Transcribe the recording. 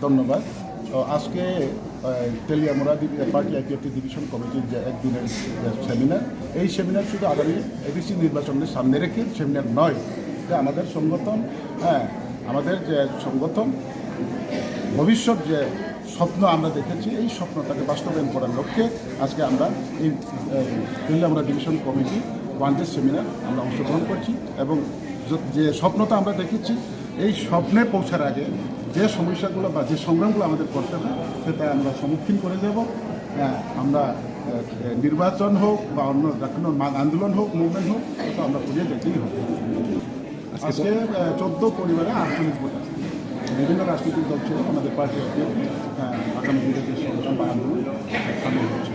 ধন্যবাদ। আজকে Teliamura party IPFT division কমিটির যে একদিনের সেমিনার, এই সেমিনার শুধু আগামী এডিসি নির্বাচনের সামনে রেখে সেমিনার নয়, যে আমাদের সংগঠন আমাদের যে সংগঠন ভবিষ্যৎ যে স্বপ্ন আমরা দেখেছি, এই স্বপ্নটাকে বাস্তবায়ন করার লক্ষ্যে আজকে আমরা এই Teliamura division committee one day seminar আমরা অংশগ্রহণ করছি। এবং যে স্বপ্নটা আমরা দেখেছি, এই স্বপ্নে পৌঁছার আগে যে সমস্যাগুলো বা যে সংগ্রামগুলো আমাদের করতে হয় সেটা আমরা সম্মুখীন করে যাব। আমরা নির্বাচন হোক বা অন্য কোনো আন্দোলন হোক, মুভমেন্ট হোক, সেটা আমরা পুড়িয়ে যেতেই হবে। আজকে 14 পরিবারে 48 ভোটার, বিভিন্ন রাজনৈতিক দল ছিল, আমাদের পার্টি আগামী দিনে যে সংগ্রাম বা আন্দোলন সামিল হচ্ছে।